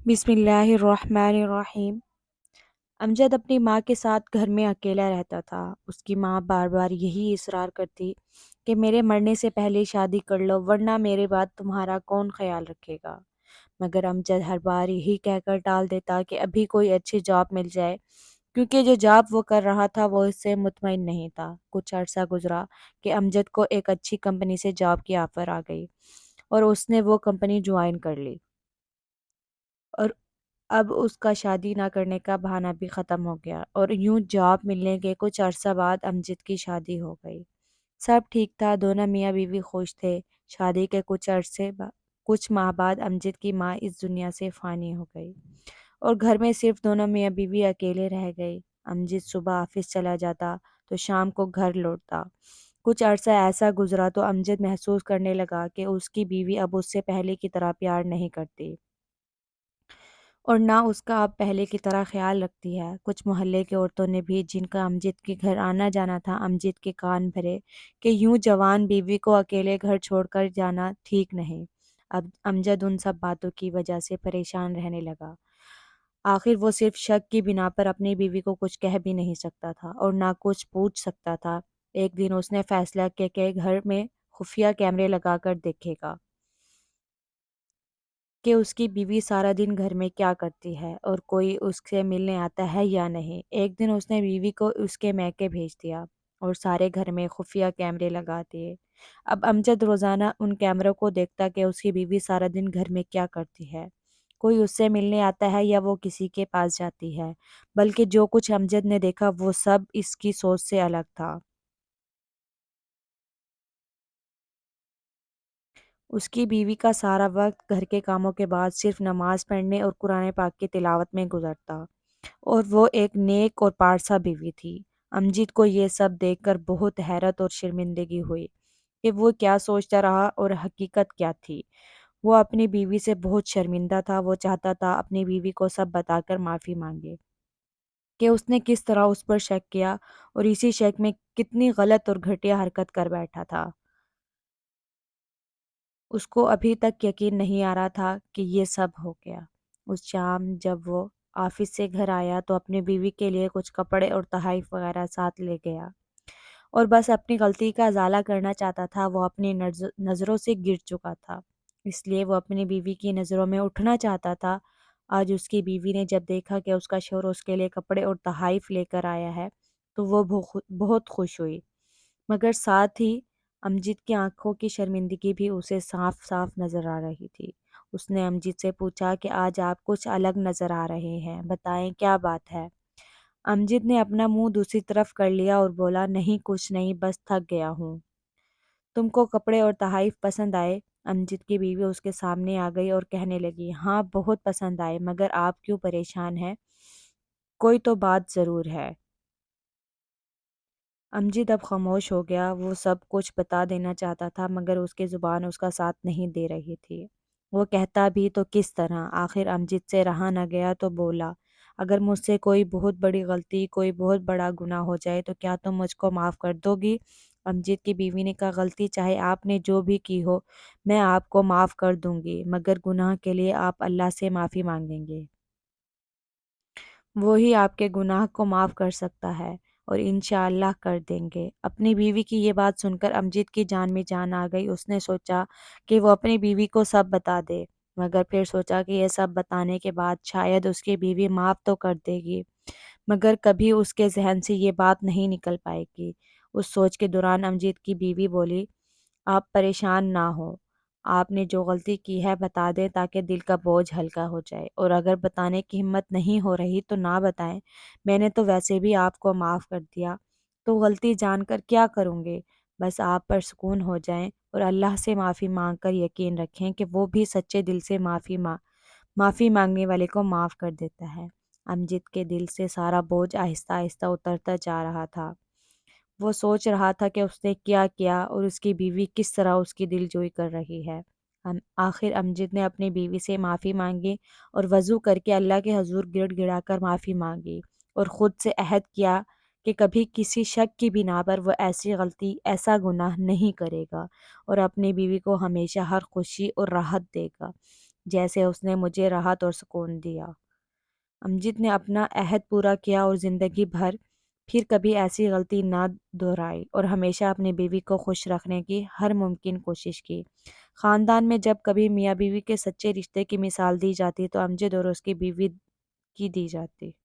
बिस्मिल्लाहिर्रहमानिर्रहीम। अमजद अपनी माँ के साथ घर में अकेला रहता था। उसकी माँ बार बार यही इसरार करती कि मेरे मरने से पहले शादी कर लो, वरना मेरे बाद तुम्हारा कौन ख्याल रखेगा। मगर अमजद हर बार यही कहकर टाल देता कि अभी कोई अच्छी जॉब मिल जाए, क्योंकि जो जॉब वो कर रहा था वो इससे मुतमईन नहीं था। कुछ अरसा गुजरा कि अमजद को एक अच्छी कंपनी से जॉब की ऑफ़र आ गई और उसने वो कंपनी ज्वाइन कर ली। और अब उसका शादी ना करने का बहाना भी ख़त्म हो गया और यूं जॉब मिलने के कुछ अरसा बाद अमजद की शादी हो गई। सब ठीक था, दोनों मियाँ बीवी खुश थे। शादी के कुछ माह बाद अमजद की माँ इस दुनिया से फ़ानी हो गई और घर में सिर्फ दोनों मियाँ बीवी अकेले रह गए। अमजद सुबह ऑफिस चला जाता तो शाम को घर लौटता। कुछ अरसा ऐसा गुजरा तो अमजद महसूस करने लगा कि उसकी बीवी अब उससे पहले की तरह प्यार नहीं करती और ना उसका अब पहले की तरह ख्याल रखती है। कुछ मोहल्ले की औरतों ने भी, जिनका अमजद के घर आना जाना था, अमजद के कान भरे कि यूं जवान बीवी को अकेले घर छोड़कर जाना ठीक नहीं। अब अमजद उन सब बातों की वजह से परेशान रहने लगा। आखिर वो सिर्फ शक की बिना पर अपनी बीवी को कुछ कह भी नहीं सकता था और ना कुछ पूछ सकता था। एक दिन उसने फैसला किया कि घर में खुफिया कैमरे लगाकर देखेगा कि उसकी बीवी सारा दिन घर में क्या करती है और कोई उससे मिलने आता है या नहीं। एक दिन उसने बीवी को उसके मैके भेज दिया और सारे घर में खुफिया कैमरे लगा दिए। अब अमजद रोज़ाना उन कैमरों को देखता कि उसकी बीवी सारा दिन घर में क्या करती है, कोई उससे मिलने आता है या वो किसी के पास जाती है। बल्कि जो कुछ अमजद ने देखा वो सब इसकी सोच से अलग था। उसकी बीवी का सारा वक्त घर के कामों के बाद सिर्फ नमाज पढ़ने और कुरान पाक की तिलावत में गुजरता और वो एक नेक और पारसा बीवी थी। अमजद को ये सब देखकर बहुत हैरत और शर्मिंदगी हुई कि वो क्या सोचता रहा और हकीकत क्या थी। वो अपनी बीवी से बहुत शर्मिंदा था। वो चाहता था अपनी बीवी को सब बताकर माफ़ी मांगे कि उसने किस तरह उस पर शक किया और इसी शक में कितनी गलत और घटिया हरकत कर बैठा था। उसको अभी तक यकीन नहीं आ रहा था कि ये सब हो गया। उस शाम जब वो ऑफिस से घर आया तो अपनी बीवी के लिए कुछ कपड़े और तोहफ़े वगैरह साथ ले गया और बस अपनी गलती का इज़ाला करना चाहता था। वो अपनी नज़रों से गिर चुका था, इसलिए वो अपनी बीवी की नज़रों में उठना चाहता था। आज उसकी बीवी ने जब देखा कि उसका शौहर उसके लिए कपड़े और तोहफ़े लेकर आया है तो वो बहुत खुश हुई। मगर साथ ही अमजद की आंखों की शर्मिंदगी भी उसे साफ साफ नजर आ रही थी। उसने अमजद से पूछा कि आज आप कुछ अलग नजर आ रहे हैं, बताएं क्या बात है। अमजद ने अपना मुंह दूसरी तरफ कर लिया और बोला, नहीं कुछ नहीं, बस थक गया हूँ। तुमको कपड़े और तोहफ़े पसंद आए? अमजद की बीवी उसके सामने आ गई और कहने लगी, हाँ बहुत पसंद आए, मगर आप क्यों परेशान हैं? कोई तो बात ज़रूर है। अमजद अब खामोश हो गया। वो सब कुछ बता देना चाहता था मगर उसकी ज़ुबान उसका साथ नहीं दे रही थी। वो कहता भी तो किस तरह? आखिर अमजद से रहा न गया तो बोला, अगर मुझसे कोई बहुत बड़ी गलती, कोई बहुत बड़ा गुनाह हो जाए तो क्या तुम मुझको माफ़ कर दोगी? अमजद की बीवी ने कहा, गलती चाहे आपने जो भी की हो, मैं आपको माफ़ कर दूंगी, मगर गुनाह के लिए आप अल्लाह से माफ़ी मांगेंगे। वो ही आपके गुनाह को माफ़ कर सकता है और इंशाअल्लाह कर देंगे। अपनी बीवी की ये बात सुनकर अमजद की जान में जान आ गई। उसने सोचा कि वो अपनी बीवी को सब बता दे, मगर फिर सोचा कि यह सब बताने के बाद शायद उसकी बीवी माफ़ तो कर देगी, मगर कभी उसके जहन से ये बात नहीं निकल पाएगी। उस सोच के दौरान अमजद की बीवी बोली, आप परेशान ना हो, आपने जो गलती की है बता दें ताकि दिल का बोझ हल्का हो जाए, और अगर बताने की हिम्मत नहीं हो रही तो ना बताएं। मैंने तो वैसे भी आपको माफ़ कर दिया, तो गलती जानकर क्या करूँगे। बस आप पर सुकून हो जाएं और अल्लाह से माफ़ी मांग कर यकीन रखें कि वो भी सच्चे दिल से माफ़ी मांगने वाले को माफ़ कर देता है। अमजद के दिल से सारा बोझ आहिस्ता आहिस्ता उतरता जा रहा था। वो सोच रहा था कि उसने क्या किया और उसकी बीवी किस तरह उसकी दिलजोई कर रही है। आखिर अमजद ने अपनी बीवी से माफ़ी मांगी और वज़ू करके अल्लाह के हजूर गिड़ कर माफ़ी मांगी और ख़ुद से अहद किया कि कभी किसी शक की बिना पर वह ऐसी गलती, ऐसा गुनाह नहीं करेगा और अपनी बीवी को हमेशा हर खुशी और राहत देगा। جیسے اس نے مجھے راحت اور سکون دیا۔ امجد نے اپنا عہد پورا کیا اور زندگی بھر پھر کبھی ایسی غلطی نہ دہرائی اور ہمیشہ اپنی بیوی کو خوش رکھنے کی ہر ممکن کوشش کی۔ خاندان میں جب کبھی میاں بیوی کے سچے رشتے کی مثال دی جاتی تو امجد اور اس کی بیوی کی دی جاتی۔